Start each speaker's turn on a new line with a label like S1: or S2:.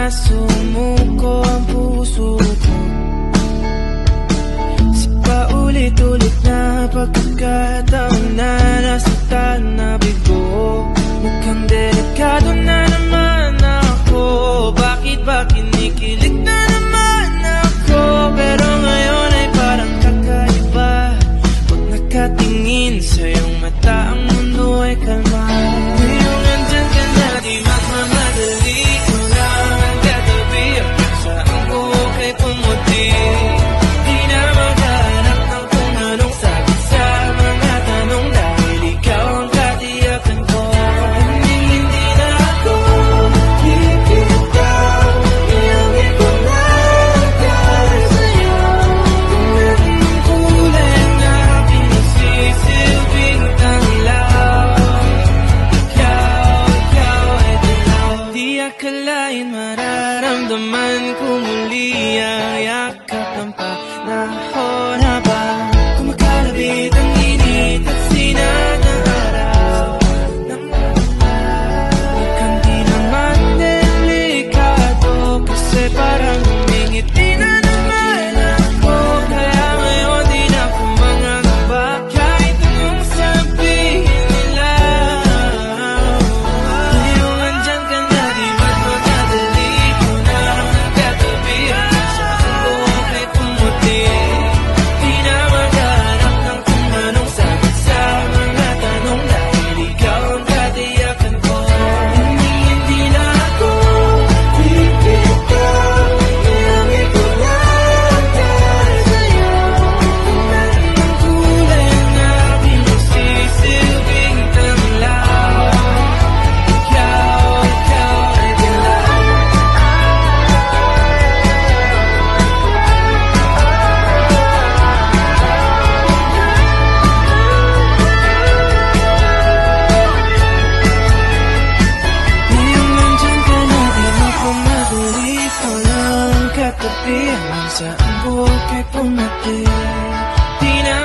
S1: sumuko ang puso ko sa paulit-ulit na pagkakataon na nasaktan na bigo. Mukhang delikado na naman ako. Bakit ba kinikilig na naman ako? Pero ngayon ay parang kakaiba. Pag nakatingin sa iyong mata, ang mundo ay kalma. Ngayong nandyan ka na, di magmamadali. Ikaw lang ang katabi. Ang saan ko kay pumuti. Di na maghanap ng kung anong sagot sa mga tanong, dahil ikaw ang katiyakan ko. Hindi na ako bibitaw. Iyong ikaw na nagdahil sa'yo. Kung anong kulay na pinagsisilbing tanglaw. Ikaw ay dilaw. Di akalain mararamdaman ko muli ang yakap ng panahon habang kumakalabit ang init at sinag ng araw. Mukhang di naman delikado kasi parang humingiti na naman ako. Kaya ngayon di na ako mangangamba kahit anong sabihin nila. Ngayong andyan ka na, di magmamadali. Ikaw na ang katabi. Ang saan ko kay pumuti. Di na maghanap ng kung anong sagot sa mga tanong, dahil ikaw ang katiyakan ko. Hindi na ako bibitaw. Iyong ikaw na nagdahil sa'yo. Kung anong kulay na pinagsisilbing tanglaw. Ikaw ay dilaw. Ngayong nandyan ka na, di magmamadali. Ikaw lang ang katabi. Hanggang saan buhay kay pumati. Di na